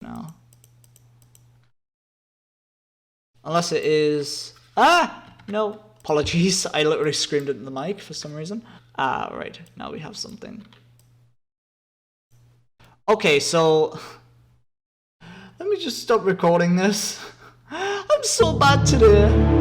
now. Unless it is... Ah! No. Apologies. I literally screamed into the mic for some reason. Ah, right. Now we have something. Okay, so... Let me just stop recording this. I'm so bad today.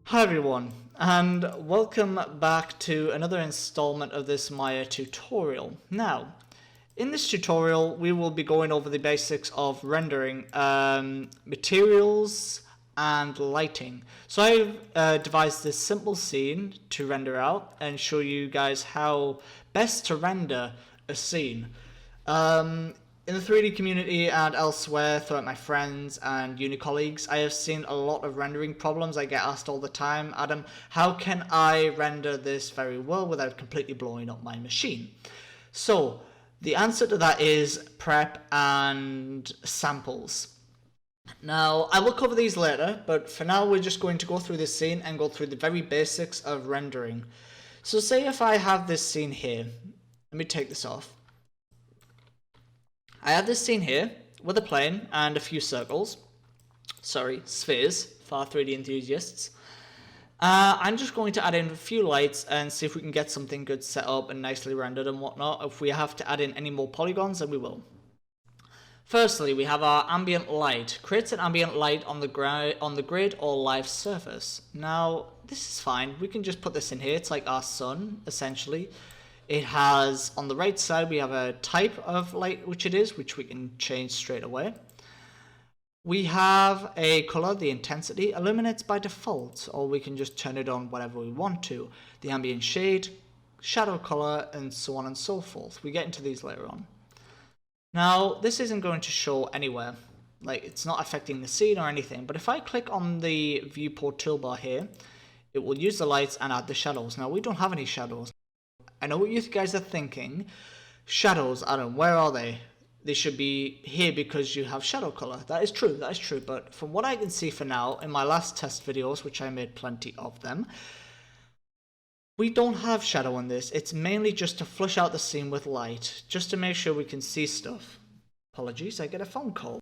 Hi everyone, and welcome back to another installment of this Maya tutorial. Now, in this tutorial we will be going over the basics of rendering, materials and lighting. So I've devised this simple scene to render out and show you guys how best to render a scene. In the 3D community and elsewhere throughout my friends and uni colleagues, I have seen a lot of rendering problems. I get asked all the time, Adam, how can I render this very well without completely blowing up my machine? So the answer to that is prep and samples. Now, I will cover these later, but for now we're just going to go through this scene and go through the very basics of rendering. So say if I have this scene here, let me take this off. I have this scene here with a plane and a few circles. Sorry, spheres for 3D enthusiasts. I'm just going to add in a few lights and see if we can get something good set up and nicely rendered and whatnot. If we have to add in any more polygons, then we will. Firstly, we have our ambient light. Creates an ambient light on the grid or live surface. Now, this is fine. We can just put this in here. It's like our sun, essentially. It has, on the right side, we have a type of light, which we can change straight away. We have a color, the intensity, illuminates by default, or we can just turn it on whatever we want to. The ambient shade, shadow color, and so on and so forth. We get into these later on. Now, this isn't going to show anywhere. Like, it's not affecting the scene or anything, but if I click on the viewport toolbar here, it will use the lights and add the shadows. Now, we don't have any shadows. I know what you guys are thinking. Shadows, Adam, where are they? They should be here because you have shadow color. That is true, but from what I can see for now, in my last test videos, which I made plenty of them, we don't have shadow in this. It's mainly just to flush out the scene with light, just to make sure we can see stuff. Apologies, I get a phone call.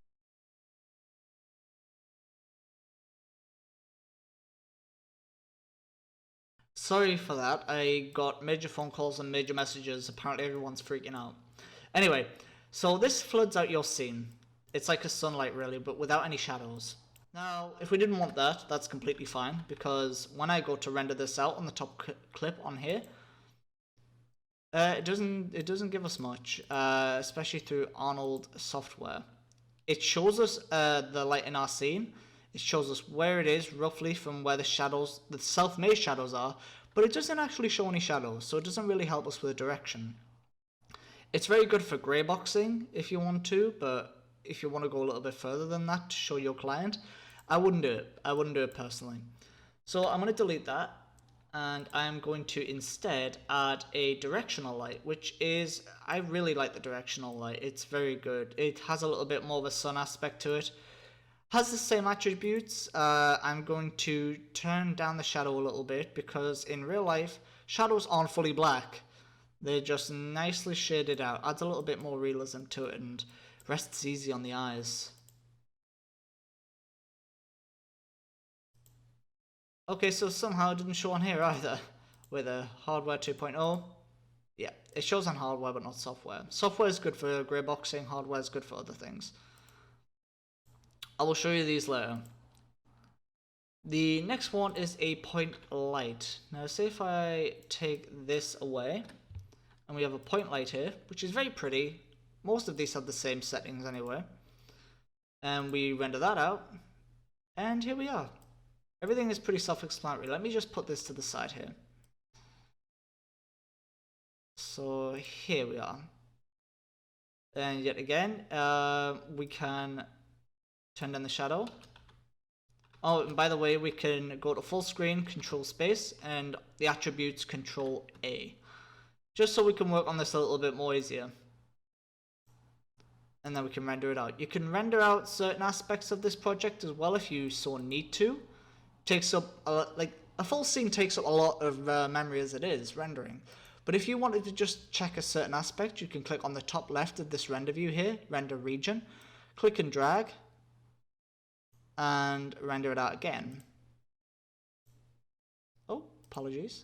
Sorry for that, I got major phone calls and major messages. Apparently everyone's freaking out. Anyway, so this floods out your scene. It's like a sunlight really, but without any shadows. Now, if we didn't want that, that's completely fine, because when I go to render this out on the top clip on here, it doesn't give us much, especially through Arnold software. It shows us the light in our scene. It shows us where it is roughly from where the shadows, the self-made shadows are, but it doesn't actually show any shadows, so it doesn't really help us with the direction. It's very good for grey boxing if you want to, but if you want to go a little bit further than that to show your client, I wouldn't do it. I wouldn't do it personally. So I'm going to delete that, and I'm going to instead add a directional light, which is, I really like the directional light. It's very good. It has a little bit more of a sun aspect to it. Has the same attributes. I'm going to turn down the shadow a little bit because in real life, shadows aren't fully black. They're just nicely shaded out. Adds a little bit more realism to it and rests easy on the eyes. Okay, so somehow it didn't show on here either. With a hardware 2.0. Yeah, it shows on hardware but not software. Software is good for grey boxing, hardware is good for other things. I will show you these later. The next one is a point light. Now say if I take this away, and we have a point light here, which is very pretty. Most of these have the same settings anyway. And we render that out, and here we are. Everything is pretty self-explanatory. Let me just put this to the side here. So here we are. And yet again, we can turn down the shadow. Oh, and by the way, we can go to full screen, control space, and the attributes control A. Just so we can work on this a little bit more easier. And then we can render it out. You can render out certain aspects of this project as well if you so need to. takes up like a full scene takes up a lot of memory as it is rendering. But if you wanted to just check a certain aspect, you can click on the top left of this render view here, render region, click and drag, and render it out again. Oh, apologies.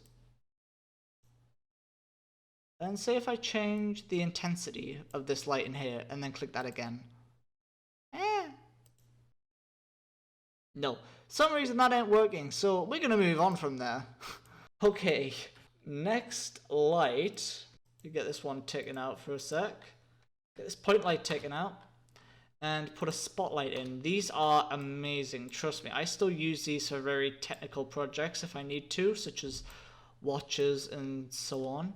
And say if I change the intensity of this light in here and then click that again. No, some reason that ain't working, so we're gonna move on from there. Okay, next light. You get this one taken out for a sec. Get this point light taken out and put a spotlight in. These are amazing, trust me. I still use these for very technical projects if I need to, such as watches and so on.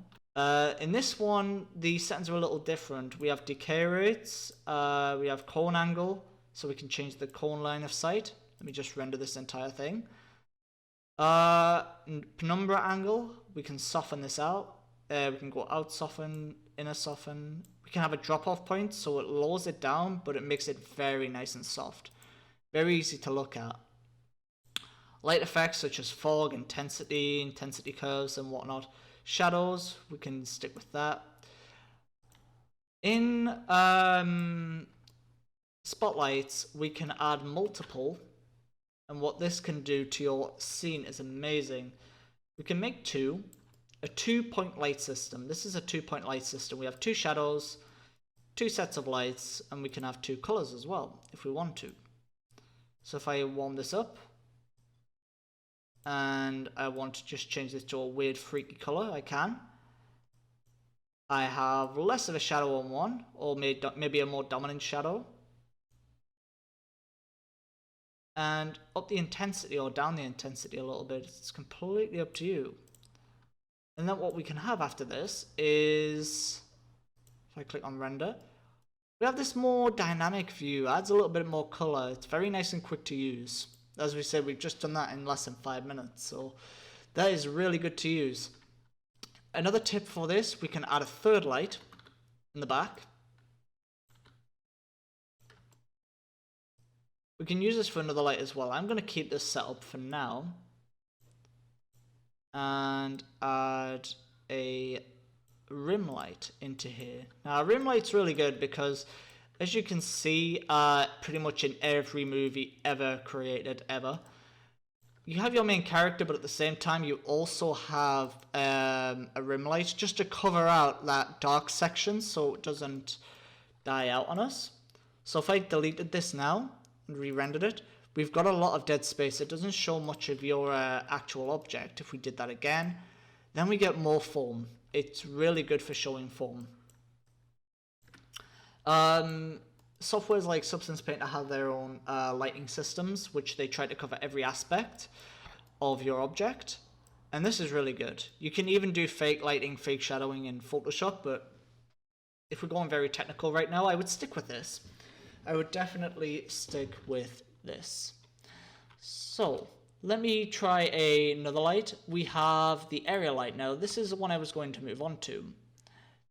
In this one, the settings are a little different. We have decay rates, we have cone angle, so we can change the cone line of sight. Let me just render this entire thing. Penumbra angle, we can soften this out. We can go out soften, inner soften. We can have a drop off point, so it lowers it down, but it makes it very nice and soft. Very easy to look at. Light effects such as fog, intensity curves and whatnot. Shadows, we can stick with that. In spotlights, we can add multiple. And what this can do to your scene is amazing. We can make a 2-point light system. This is a 2-point light system. We have 2 shadows, 2 sets of lights, and we can have 2 colors as well if we want to. So if I warm this up and I want to just change this to a weird freaky color, I can. I have less of a shadow on one, or maybe a more dominant shadow. And up the intensity or down the intensity a little bit. It's completely up to you. And then what we can have after this is, if I click on render, we have this more dynamic view, adds a little bit more color. It's very nice and quick to use. As we said, we've just done that in less than 5 minutes, so that is really good to use. Another tip for this, we can add a third light in the back. We can use this for another light as well. I'm going to keep this set up for now. And add a rim light into here. Now, a rim light's really good because, as you can see, pretty much in every movie ever created, you have your main character, but at the same time, you also have a rim light just to cover out that dark section so it doesn't die out on us. So if I deleted this now, and re-rendered it, we've got a lot of dead space. It doesn't show much of your actual object. If we did that again, then we get more foam. It's really good for showing foam. Softwares like Substance Painter have their own lighting systems, which they try to cover every aspect of your object. And this is really good. You can even do fake lighting, fake shadowing in Photoshop, but if we're going very technical right now, I would stick with this. I would definitely stick with this. So let me try another light. We have the area light. Now this is the one I was going to move on to.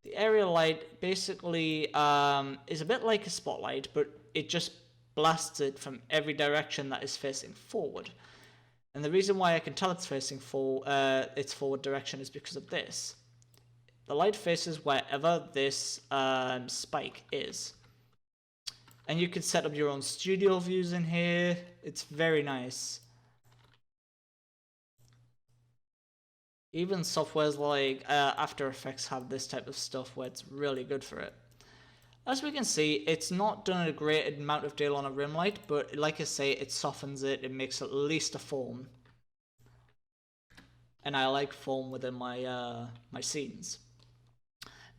The area light basically is a bit like a spotlight, but it just blasts it from every direction that is facing forward. And the reason why I can tell it's facing its forward direction is because of this. The light faces wherever this spike is. And you can set up your own studio views in here. It's very nice. Even softwares like After Effects have this type of stuff where it's really good for it. As we can see, it's not done a great amount of detail on a rim light, but like I say, it softens it. It makes at least a foam. And I like foam within my my scenes.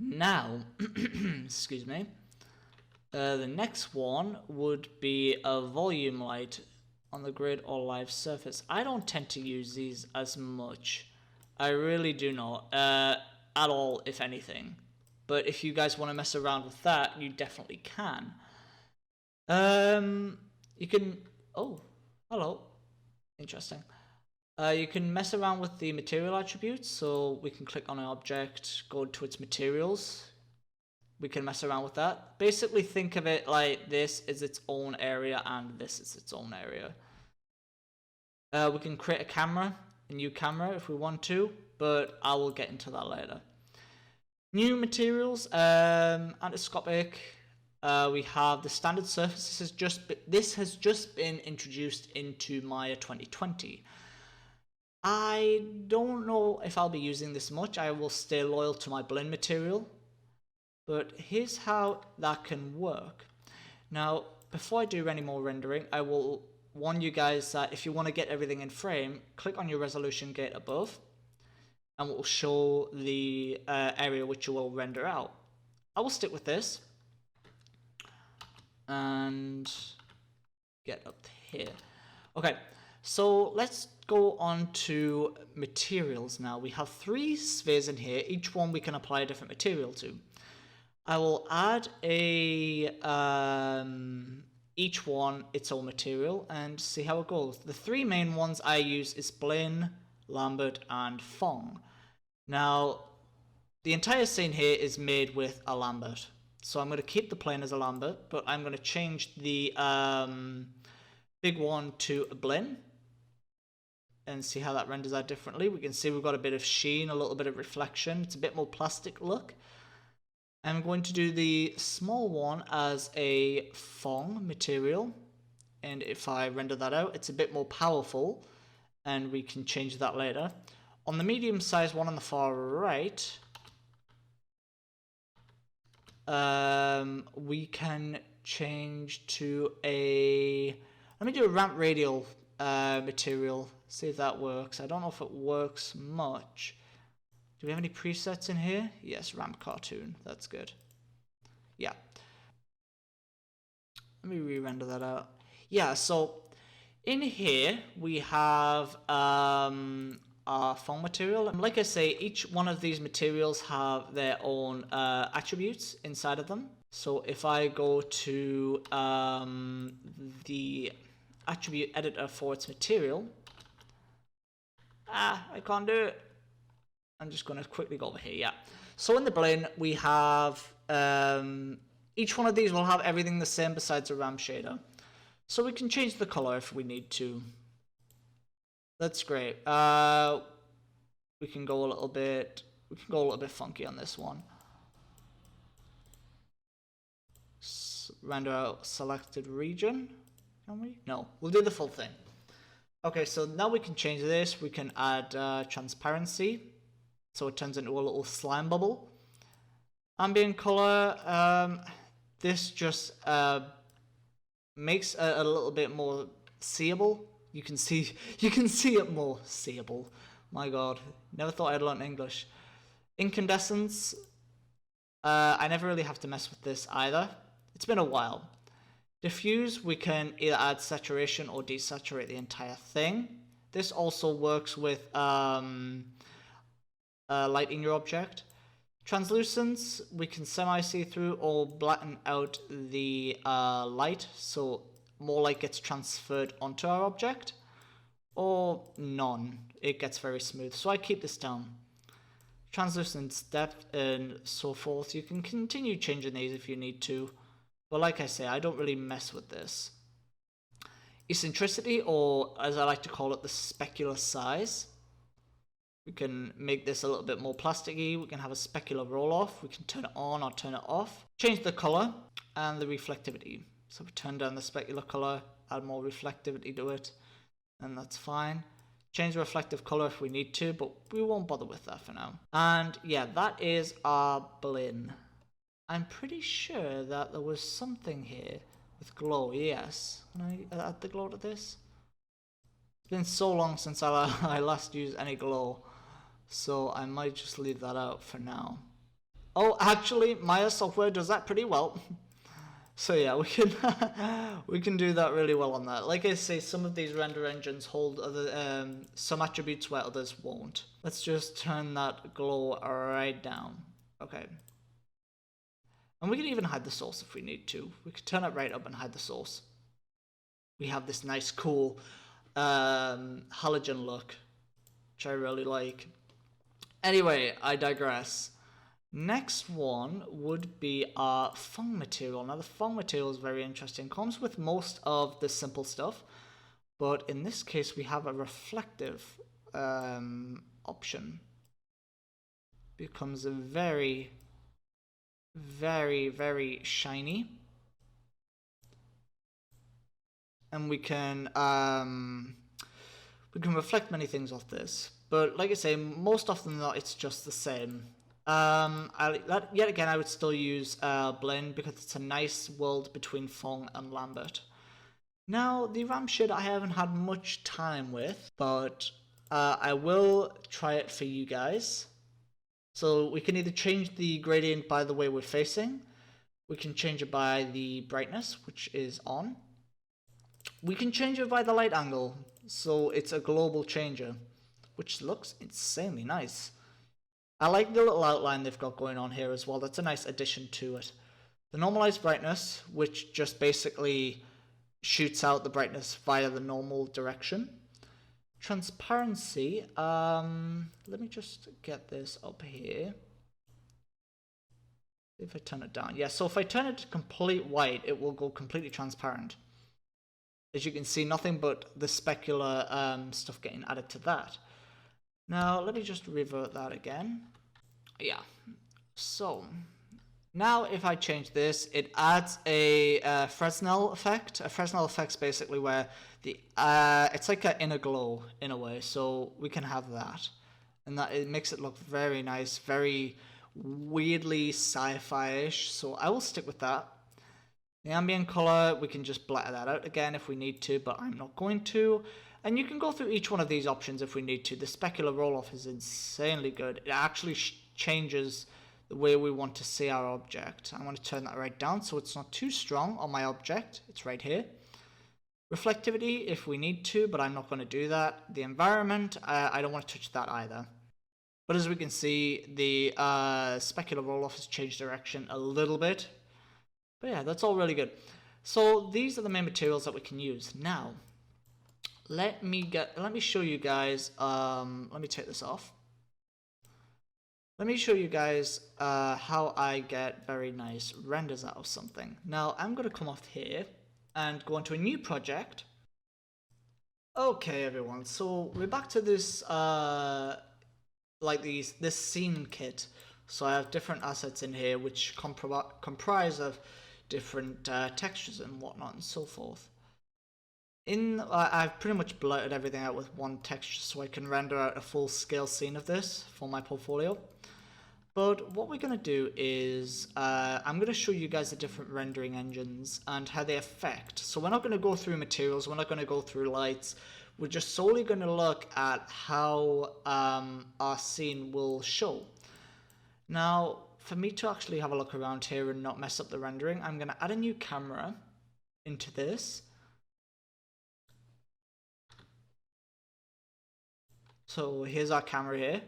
Now, excuse me. The next one would be a volume light on the grid or live surface. I don't tend to use these as much. I really do not. At all, if anything. But if you guys want to mess around with that, you definitely can. You can... Oh, hello. Interesting. You can mess around with the material attributes. So we can click on an object, go to its materials. We can mess around with that. Basically think of it like this is its own area and this is its own area. We can create a new camera if we want to, but I will get into that later. New materials, antiscopic. We have the standard surface. This has just been introduced into Maya 2020. I don't know if I'll be using this much. I will stay loyal to my blend material, but here's how that can work. Now, before I do any more rendering, I will warn you guys that if you want to get everything in frame, click on your resolution gate above, and it will show the area which you will render out. I will stick with this and get up here. Okay, so let's go on to materials now. We have 3 spheres in here. Each one we can apply a different material to. I will add each one its own material and see how it goes. The 3 main ones I use is Blaine, Lambert, and Fong. Now, the entire scene here is made with a Lambert. So I'm going to keep the plane as a Lambert, but I'm going to change the big one to a Blaine and see how that renders out differently. We can see we've got a bit of sheen, a little bit of reflection. It's a bit more plastic look. I'm going to do the small one as a Fong material, and if I render that out, it's a bit more powerful, and we can change that later. On the medium sized one on the far right, we can change to a, let me do a ramp radial material, see if that works. I don't know if it works much. Do we have any presets in here? Yes, ramp cartoon. That's good. Yeah. Let me re-render that out. Yeah, so in here we have our foam material. And like I say, each one of these materials have their own attributes inside of them. So if I go to the attribute editor for its material, I can't do it. I'm just going to quickly go over here, yeah. So in the Blaine, we have, each one of these will have everything the same besides a ramp shader. So we can change the color if we need to. That's great. We can go a little bit funky on this one. Render out selected region, can we? No, we'll do the full thing. Okay, so now we can change this. We can add transparency, so it turns into a little slime bubble. Ambient color, this just makes a little bit more seeable. You can see it more seeable. My God, never thought I'd learn English. Incandescence, I never really have to mess with this either. It's been a while. Diffuse, we can either add saturation or desaturate the entire thing. This also works with light in your object. Translucence, we can semi-see-through or blacken out the light, so more light gets transferred onto our object, or none, it gets very smooth. So I keep this down. Translucence, depth, and so forth. You can continue changing these if you need to, but like I say, I don't really mess with this. Eccentricity, or as I like to call it, the specular size. We can make this a little bit more plasticky. We can have a specular roll-off. We can turn it on or turn it off. Change the color and the reflectivity. So we turn down the specular color, add more reflectivity to it, and that's fine. Change the reflective color if we need to, but we won't bother with that for now. And yeah, that is our Blinn. I'm pretty sure that there was something here with glow. Yes, can I add the glow to this? It's been so long since I last used any glow, so I might just leave that out for now. Oh, actually, Maya software does that pretty well. So yeah, we can do that really well on that. Like I say, some of these render engines hold other some attributes where others won't. Let's just turn that glow right down. Okay. And we can even hide the source if we need to. We can turn it right up and hide the source. We have this nice, cool halogen look, which I really like. Anyway, I digress. Next one would be our foam material. Now the foam material is very interesting. It comes with most of the simple stuff, But in this case, we have a reflective option. Becomes a very, very, very shiny. And we can reflect many things off this. But like I say, most often than not, it's just the same. Yet again, I would still use Blend because it's a nice world between Fong and Lambert. Now, the RAM shade I haven't had much time with, but I will try it for you guys. So we can either change the gradient by the way we're facing, we can change it by the brightness, which is on. We can change it by the light angle, so it's a global changer, which looks insanely nice. I like the little outline they've got going on here as well. That's a nice addition to it. The normalized brightness, which just basically shoots out the brightness via the normal direction. Transparency, let me just get this up here. If I turn it down, yeah, so if I turn it to complete white, it will go completely transparent. As you can see, nothing but the specular stuff getting added to that. Now, let me just revert that again. Yeah, so now if I change this, it adds a Fresnel effect. A Fresnel effect's basically where the it's like an inner glow in a way, so we can have that. And that it makes it look very nice, very weirdly sci-fi-ish, so I will stick with that. The ambient color, we can just black that out again if we need to, but I'm not going to. And you can go through each one of these options if we need to. The specular roll-off is insanely good. It actually changes the way we want to see our object. I want to turn that right down so it's not too strong on my object. It's right here. Reflectivity if we need to, but I'm not going to do that. The environment, I don't want to touch that either. But as we can see, the specular roll-off has changed direction a little bit. But yeah, that's all really good. So these are the main materials that we can use. Now, let me show you guys, let me take this off. Let me show you guys how I get very nice renders out of something. Now, I'm going to come off here and go into a new project. Okay, everyone, so we're back to this, this scene kit. So I have different assets in here which comprise of different textures and whatnot and so forth. I've pretty much blurted everything out with one texture so I can render out a full scale scene of this for my portfolio. But what we're going to do is I'm going to show you guys the different rendering engines and how they affect. So we're not going to go through materials, we're not going to go through lights. We're just solely going to look at how our scene will show. Now, for me to actually have a look around here and not mess up the rendering, I'm going to add a new camera into this. So here's our camera here.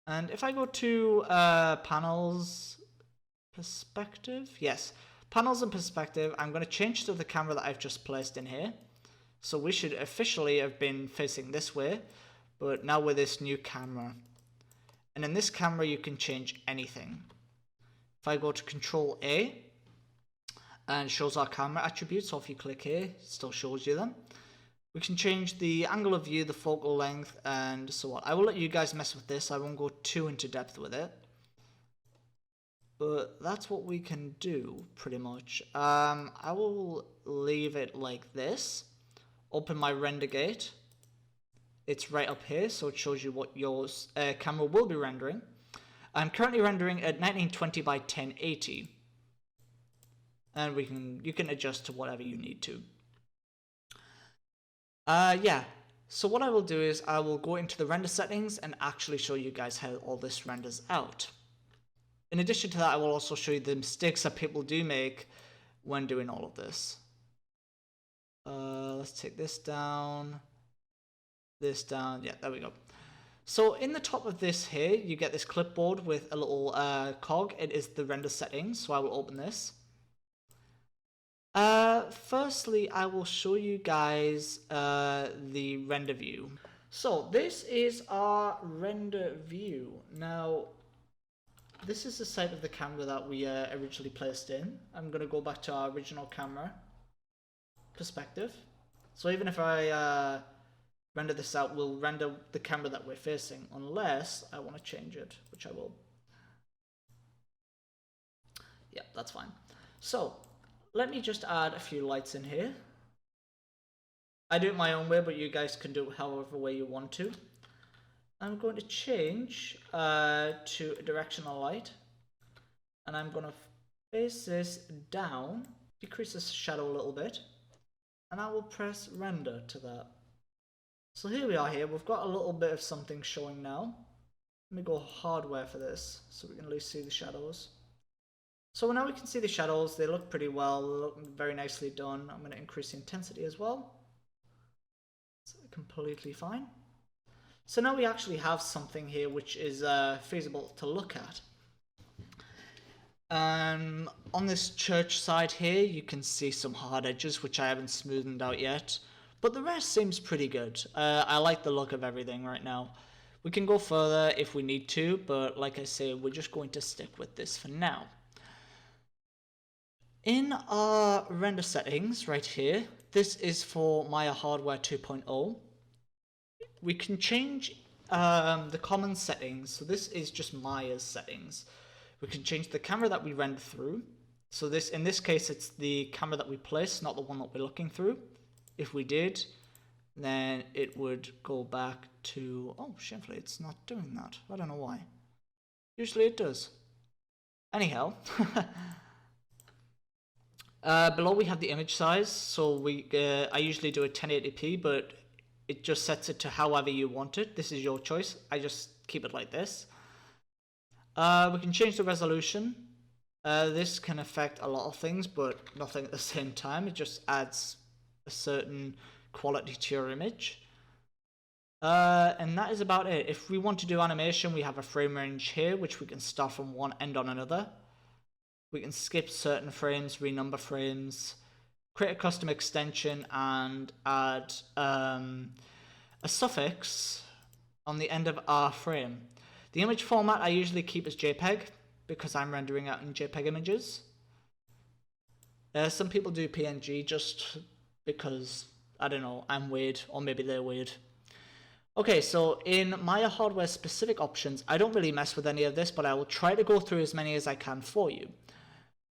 And if I go to panels, perspective, yes, panels and perspective, I'm going to change to the camera that I've just placed in here. So we should officially have been facing this way, but now with this new camera. And in this camera, you can change anything. If I go to Control A, and it shows our camera attributes, so if you click here, it still shows you them. We can change the angle of view, the focal length, and so on. I will let you guys mess with this. I won't go too into depth with it. But that's what we can do, pretty much. I will leave it like this. Open my render gate. It's right up here, so it shows you what your camera will be rendering. I'm currently rendering at 1920 by 1080. And you can adjust to whatever you need to. Yeah, so what I will do is I will go into the render settings and actually show you guys how all this renders out. In addition to that, I will also show you the mistakes that people do make when doing all of this. Let's take this down, yeah, there we go. So in the top of this here, you get this clipboard with a little cog. It is the render settings, so I will open this. Firstly, I will show you guys the render view. So this is our render view. Now, this is the side of the camera that we originally placed in. I'm going to go back to our original camera perspective. So even if I render this out, we'll render the camera that we're facing, unless I want to change it, which I will. Yeah, that's fine. So let me just add a few lights in here. I do it my own way, but you guys can do it however way you want to. I'm going to change to a directional light, and I'm going to face this down, decrease the shadow a little bit, and I will press render to that. So here we are here, we've got a little bit of something showing now. Let me go hardware for this, so we can at least see the shadows. So now we can see the shadows, they look pretty well, they look very nicely done. I'm going to increase the intensity as well. It's completely fine. So now we actually have something here which is feasible to look at. On this church side here, you can see some hard edges which I haven't smoothed out yet, but the rest seems pretty good. I like the look of everything right now. We can go further if we need to, but like I say, we're just going to stick with this for now. In our render settings right here, this is for Maya Hardware 2.0. We can change the common settings. So this is just Maya's settings. We can change the camera that we render through. So this, in this case, it's the camera that we place, not the one that we're looking through. If we did, then it would go back to, oh, shamefully, it's not doing that. I don't know why. Usually it does. Anyhow, below we have the image size. So I usually do a 1080p, but it just sets it to however you want it. This is your choice. I just keep it like this. We can change the resolution. This can affect a lot of things, but nothing at the same time. It just adds a certain quality to your image. And that is about it. If we want to do animation, we have a frame range here, which we can start from one end on another. We can skip certain frames, renumber frames, create a custom extension, and add a suffix on the end of our frame. The image format I usually keep as JPEG because I'm rendering out in JPEG images. Some people do PNG just because, I don't know, I'm weird, or maybe they're weird. Okay, so in Maya Hardware specific options, I don't really mess with any of this, but I will try to go through as many as I can for you.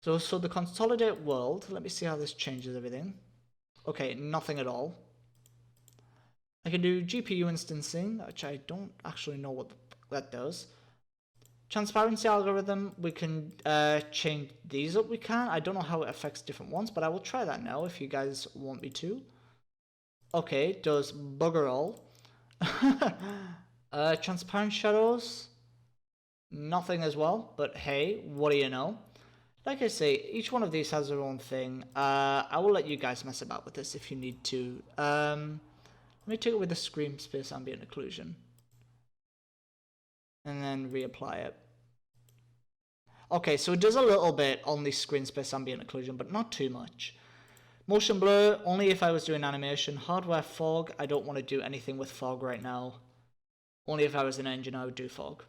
So the consolidate world, let me see how this changes everything. Okay, nothing at all. I can do GPU instancing, which I don't actually know what that does. Transparency algorithm, we can change these up, we can. I don't know how it affects different ones, but I will try that now if you guys want me to. Okay, it does bugger all. Transparent shadows, nothing as well, but hey, what do you know? Like I say, each one of these has their own thing. I will let you guys mess about with this if you need to. Let me take it with the screen space ambient occlusion. And then reapply it. Okay, so it does a little bit on the screen space ambient occlusion, but not too much. Motion blur, only if I was doing animation. Hardware fog, I don't want to do anything with fog right now. Only if I was an engineer, I would do fog.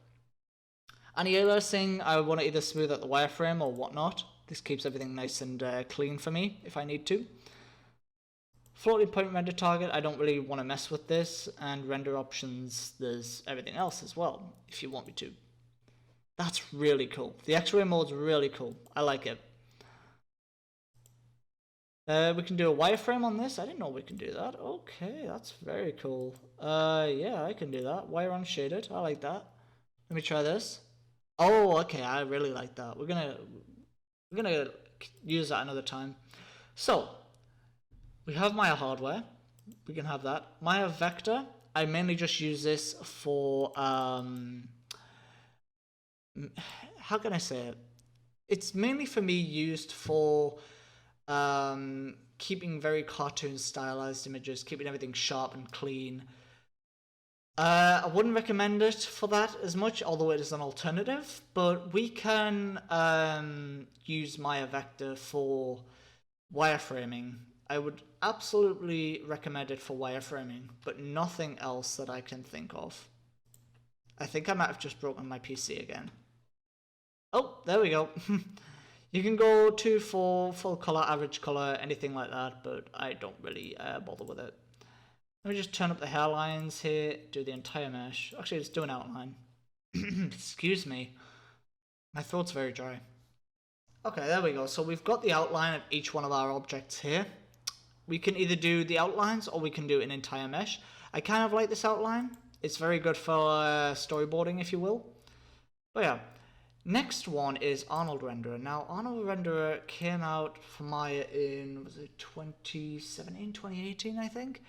Anti-aliasing, I want to either smooth out the wireframe or whatnot. This keeps everything nice and clean for me if I need to. Floating point render target, I don't really want to mess with this. And render options, there's everything else as well, if you want me to. That's really cool. The X-ray mode's really cool. I like it. We can do a wireframe on this. I didn't know we can do that. Okay, that's very cool. Yeah, I can do that. Wire unshaded. I like that. Let me try this. Oh, okay. I really like that. We're gonna use that another time. So we have Maya hardware. We can have that. Maya vector. I mainly just use this for how can I say it? It's mainly for me used for keeping very cartoon stylized images, keeping everything sharp and clean. I wouldn't recommend it for that as much, although it is an alternative, but we can use Maya Vector for wireframing. I would absolutely recommend it for wireframing, but nothing else that I can think of. I think I might have just broken my PC again. Oh, there we go. You can go to full color, average color, anything like that, but I don't really bother with it. Let me just turn up the hairlines here, do the entire mesh. Actually, let's do an outline. Excuse me. My throat's very dry. Okay, there we go. So we've got the outline of each one of our objects here. We can either do the outlines or we can do an entire mesh. I kind of like this outline. It's very good for storyboarding, if you will. But yeah, next one is Arnold Renderer. Now, Arnold Renderer came out for Maya in, was it 2017, 2018, I think?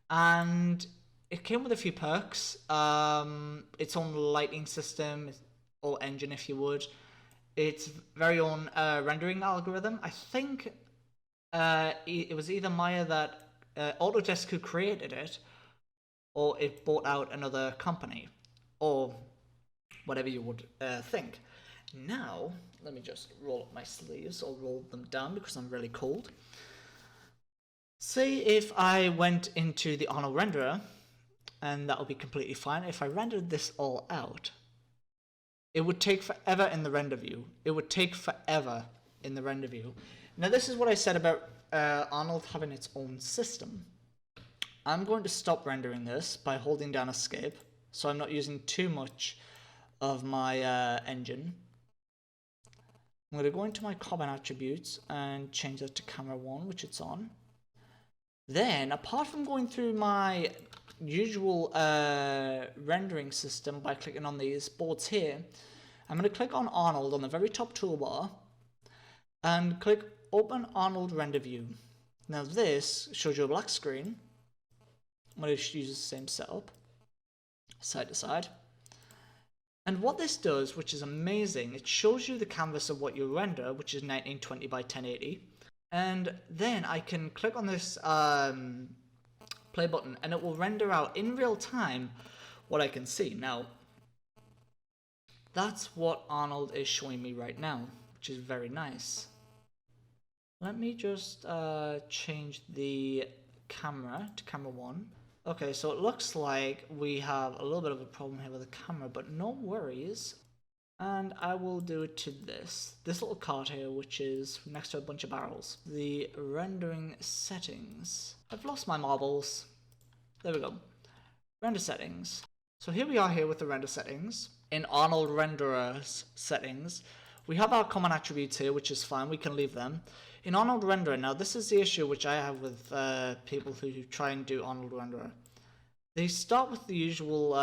And it came with a few perks. Its own lighting system, or engine, if you would. Its very own rendering algorithm. I think it was either Maya that Autodesk who created it, or it bought out another company, or whatever you would think. Now, let me just roll up my sleeves, or roll them down because I'm really cold. Say if I went into the Arnold Renderer, and that would be completely fine. If I rendered this all out, it would take forever in the render view. It would take forever in the render view. Now, this is what I said about Arnold having its own system. I'm going to stop rendering this by holding down escape, so I'm not using too much of my engine. I'm going to go into my common attributes and change that to camera 1, which it's on. Then, apart from going through my usual rendering system by clicking on these boards here, I'm going to click on Arnold on the very top toolbar and click Open Arnold Render View. Now this shows you a black screen. I'm going to use the same setup, side to side. And what this does, which is amazing, it shows you the canvas of what you render, which is 1920 by 1080. And then I can click on this play button and it will render out in real time what I can see. Now, that's what Arnold is showing me right now, which is very nice. Let me just change the camera to camera 1. Okay, so it looks like we have a little bit of a problem here with the camera, but no worries. And I will do it to this little card here, which is next to a bunch of barrels. The rendering settings. I've lost my marbles. There we go. Render settings. So here we are here with the render settings. In Arnold Renderer's settings, we have our common attributes here, which is fine. We can leave them. In Arnold Renderer, now this is the issue which I have with people who try and do Arnold Renderer. They start with the usual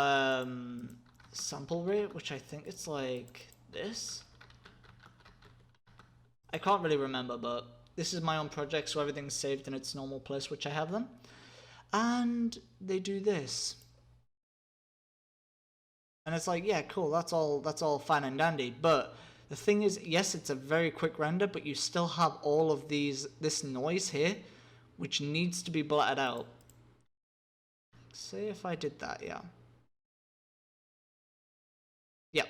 sample rate, which I think it's like this. I can't really remember, but this is my own project, so everything's saved in its normal place, which I have them. And they do this. And it's like, yeah, cool, that's all fine and dandy, but the thing is, yes, it's a very quick render, but you still have all of this noise here, which needs to be blotted out. Say if I did that, yeah. Yeah,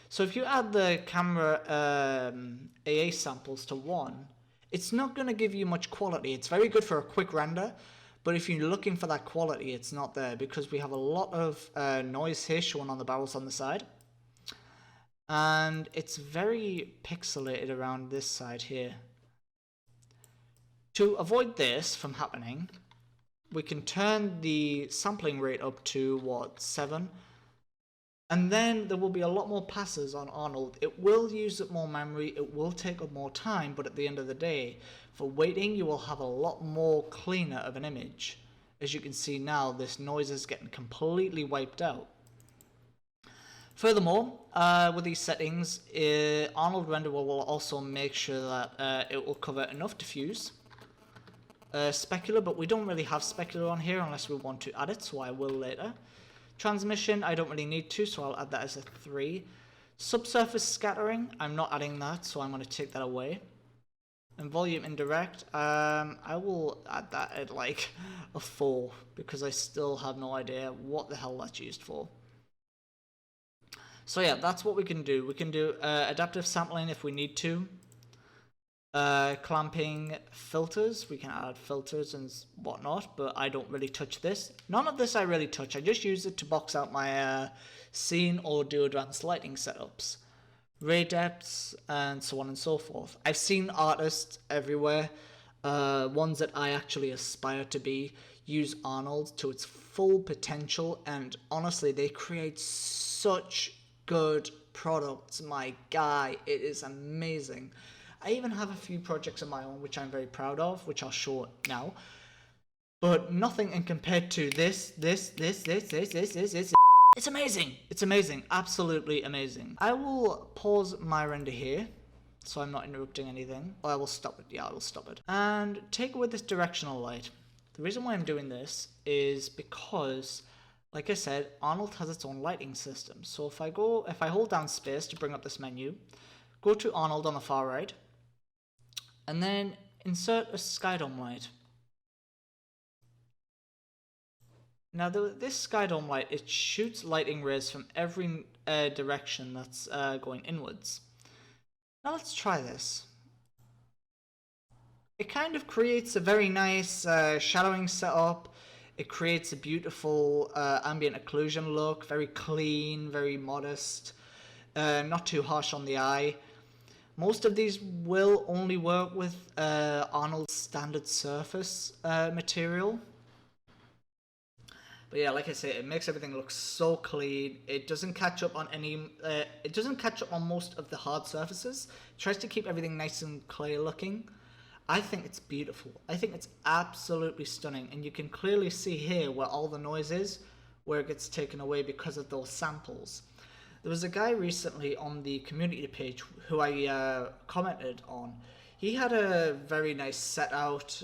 so if you add the camera AA samples to 1, it's not going to give you much quality. It's very good for a quick render, but if you're looking for that quality, it's not there because we have a lot of noise here shown on the barrels on the side. And it's very pixelated around this side here. To avoid this from happening, we can turn the sampling rate up to, what, 7? And then there will be a lot more passes on Arnold. It will use up more memory, it will take up more time, but at the end of the day, for waiting, you will have a lot more cleaner of an image. As you can see now, this noise is getting completely wiped out. Furthermore, with these settings, Arnold Renderer will also make sure that it will cover enough diffuse, specular, but we don't really have specular on here unless we want to add it, so I will later. Transmission, I don't really need to, so I'll add that as a 3. Subsurface scattering, I'm not adding that, so I'm going to take that away. And volume indirect, I will add that at like a 4, because I still have no idea what the hell that's used for. So yeah, that's what we can do. We can do adaptive sampling if we need to. Clamping filters, we can add filters and whatnot, but I don't really touch this. None of this I really touch. I just use it to box out my scene or do advanced lighting setups. ray depths, and so on and so forth. I've seen artists everywhere, ones that I actually aspire to be, use Arnold to its full potential, and honestly, they create such good products. My guy, it is amazing. I even have a few projects of my own which I'm very proud of, which I'll show now. But nothing in compared to this. It's amazing. It's amazing. Absolutely amazing. I will pause my render here, so I'm not interrupting anything. Or I will stop it. Yeah, I will stop it. And take away this directional light. The reason why I'm doing this is because, like I said, Arnold has its own lighting system. So if I hold down space to bring up this menu, go to Arnold on the far right, and then insert a skydome light. Now this skydome light, it shoots lighting rays from every direction that's going inwards. Now let's try this. It kind of creates a very nice shadowing setup. It creates a beautiful ambient occlusion look, very clean, very modest, not too harsh on the eye. Most of these will only work with Arnold's standard surface material. But yeah, like I say, it makes everything look so clean. It doesn't catch up on it doesn't catch up on most of the hard surfaces. It tries to keep everything nice and clear looking. I think it's beautiful. I think it's absolutely stunning, and you can clearly see here where all the noise is, where it gets taken away because of those samples. There was a guy recently on the community page who I commented on. He had a very nice set out,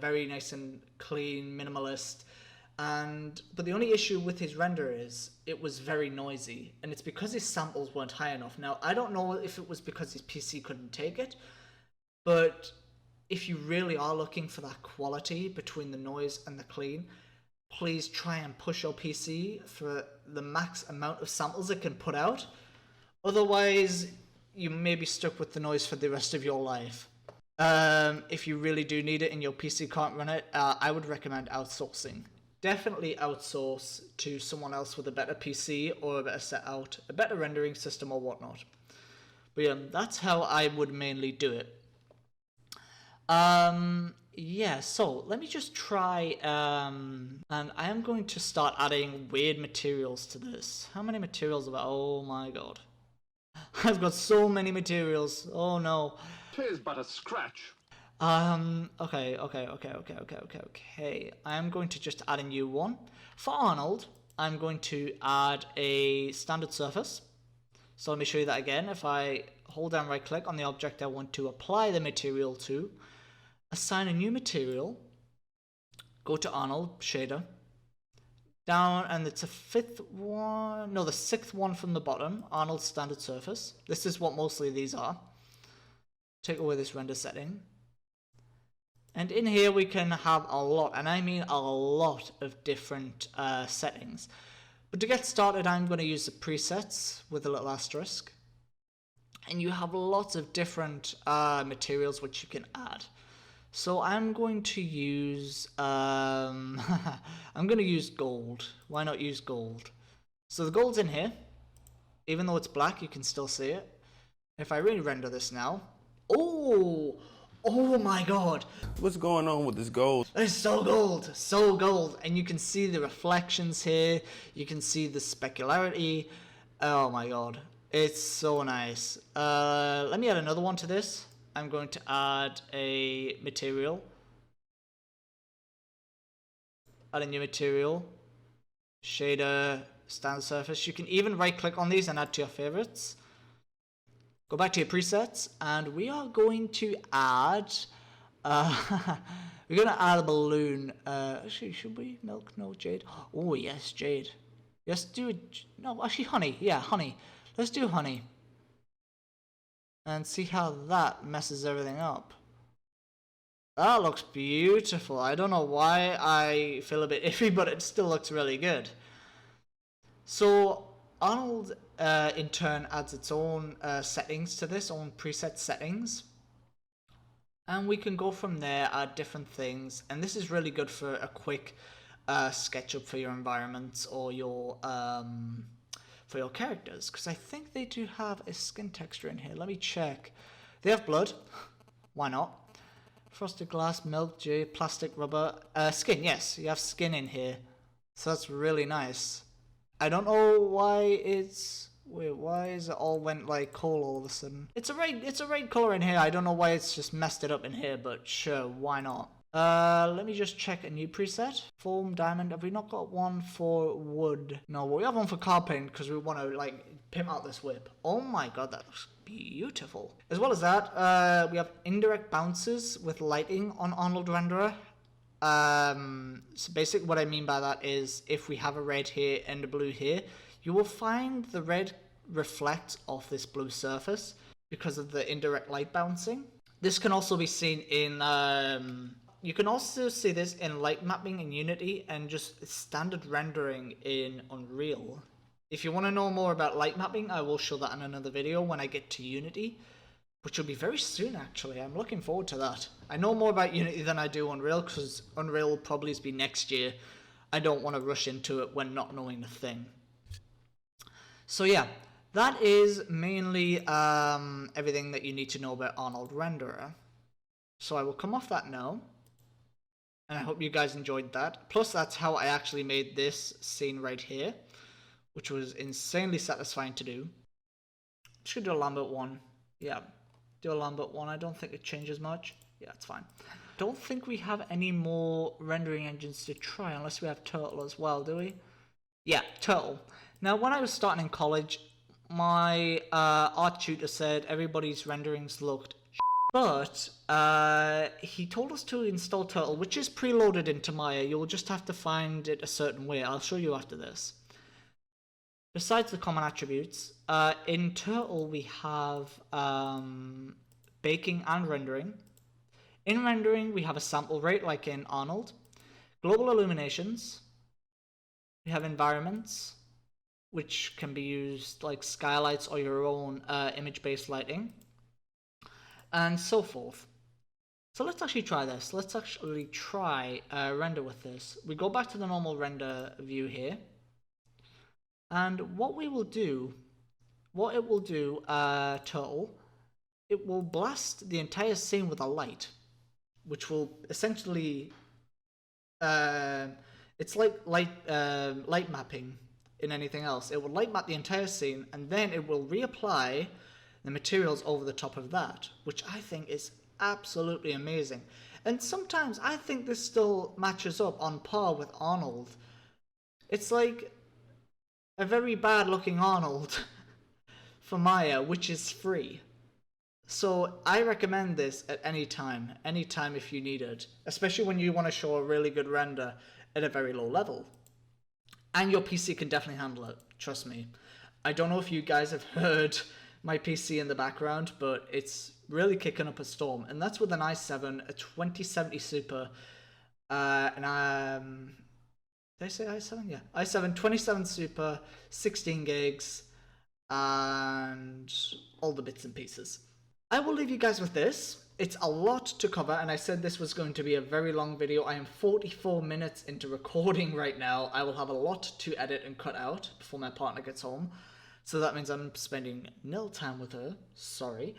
very nice and clean, minimalist. But the only issue with his render is it was very noisy, and it's because his samples weren't high enough. Now, I don't know if it was because his PC couldn't take it, but if you really are looking for that quality between the noise and the clean, please try and push your PC for the max amount of samples it can put out. Otherwise, you may be stuck with the noise for the rest of your life. If you really do need it and your PC can't run it, I would recommend outsourcing. Definitely outsource to someone else with a better PC or a better setup, a better rendering system or whatnot. But yeah, that's how I would mainly do it. Yeah, so let me just try, and I am going to start adding weird materials to this. How many materials have I? Oh my god. I've got so many materials. Oh no. 'Tis but a scratch. Okay. I'm going to just add a new one. For Arnold, I'm going to add a standard surface. So let me show you that again. If I hold down right click on the object I want to apply the material to, assign a new material, go to Arnold shader, down, and it's a the sixth one from the bottom, Arnold standard surface. This is what mostly these are. Take away this render setting. And in here we can have a lot, and I mean a lot of different settings. But to get started, I'm going to use the presets with a little asterisk. And you have lots of different materials which you can add. So I'm going to use I'm going to use gold. Why not use gold? So the gold's in here. Even though it's black, you can still see it. If I really render this now, oh my god! What's going on with this gold? It's so gold, and you can see the reflections here. You can see the specularity. Oh my god, it's so nice. Let me add another one to this. I'm going to add a material. Add a new material. Shader, standard surface. You can even right click on these and add to your favorites. Go back to your presets, and we are going to add we're going to add a balloon. Actually, should we? Milk? No, jade. Oh yes, jade. Let's do it. No, actually honey. Yeah, honey. Let's do honey. And see how that messes everything up. That looks beautiful. I don't know why I feel a bit iffy, but it still looks really good. So Arnold in turn adds its own settings to this, own preset settings. And we can go from there, add different things. And this is really good for a quick SketchUp for your environments or your for your characters, because I think they do have a skin texture in here. Let me check. They have blood. Why not? Frosted glass, milk, J, plastic, rubber, skin. Yes, you have skin in here, so that's really nice. I don't know why it's... Wait, why is it all went like coal all of a sudden? It's a red color in here. I don't know why it's just messed it up in here, but sure, why not? Let me just check a new preset. Foam, diamond. Have we not got one for wood? No, we have one for car paint because we want to like pimp out this whip. Oh my god, that looks beautiful. As well as that, we have indirect bounces with lighting on Arnold Renderer. So basically what I mean by that is if we have a red here and a blue here, you will find the red reflect off this blue surface because of the indirect light bouncing. This can also be seen in, you can also see this in light mapping in Unity and just standard rendering in Unreal. If you want to know more about light mapping, I will show that in another video when I get to Unity, which will be very soon actually. I'm looking forward to that. I know more about Unity than I do Unreal because Unreal will probably be next year. I don't want to rush into it when not knowing the thing. So yeah, that is mainly everything that you need to know about Arnold Renderer. So I will come off that now. And I hope you guys enjoyed that. Plus that's how I actually made this scene right here, which was insanely satisfying to do. Should do a Lambert one. Yeah, do a Lambert one. I don't think it changes much. Yeah, it's fine. Don't think we have any more rendering engines to try unless we have Turtle as well, do we? Yeah, Turtle. Now, when I was starting in college, my art tutor said everybody's renderings looked but he told us to install Turtle, which is preloaded into Maya. You'll just have to find it a certain way. I'll show you after this. Besides the common attributes, in Turtle we have baking and rendering. In rendering, we have a sample rate like in Arnold. Global illuminations. We have environments, which can be used like skylights or your own image-based lighting, and so forth. So let's actually try this. Let's actually try render with this. We go back to the normal render view here, and what it will do, Turtle, it will blast the entire scene with a light, which will essentially, it's like light mapping in anything else. It will light map the entire scene, and then it will reapply the materials over the top of that, which I think is absolutely amazing. And sometimes I think this still matches up on par with Arnold. It's like a very bad looking Arnold for Maya, which is free. So I recommend this at any time if you need it, especially when you want to show a really good render at a very low level. And your PC can definitely handle it, trust me. I don't know if you guys have heard my PC in the background, but it's really kicking up a storm, and that's with an i7, a 2070 Super, and did I say i7? Yeah, i7 27 Super, 16 gigs, and all the bits and pieces. I will leave you guys with this. It's a lot to cover, and I said this was going to be a very long video. I am 44 minutes into recording right now. I will have a lot to edit and cut out before my partner gets home. So that means I'm spending nil time with her. Sorry.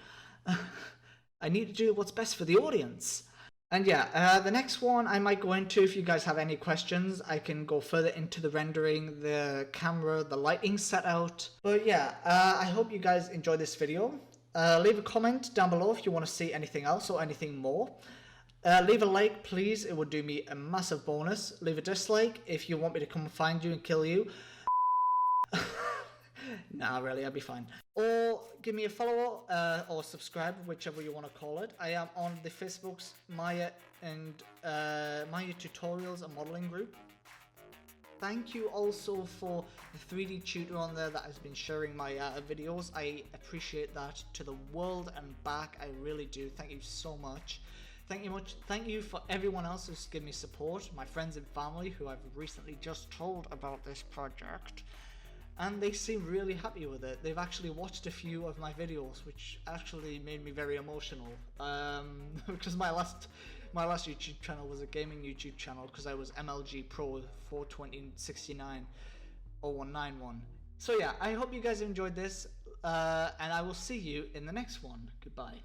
I need to do what's best for the audience. And yeah, the next one I might go into, if you guys have any questions, I can go further into the rendering, the camera, the lighting set out. But yeah, I hope you guys enjoyed this video. Leave a comment down below if you want to see anything else or anything more. Leave a like, please. It would do me a massive bonus. Leave a dislike if you want me to come find you and kill you. Nah, really, I'd be fine. Or give me a follow or subscribe, whichever you want to call it. I am on the Facebook's Maya and Maya Tutorials and Modeling group. Thank you also for the 3D tutor on there that has been sharing my videos. I appreciate that to the world and back. I really do. Thank you so much. Thank you for everyone else who's given me support, my friends and family who I've recently just told about this project. And they seem really happy with it. They've actually watched a few of my videos, which actually made me very emotional. Because my last YouTube channel was a gaming YouTube channel, because I was MLG Pro 42069 0191, So yeah, I hope you guys enjoyed this, and I will see you in the next one. Goodbye.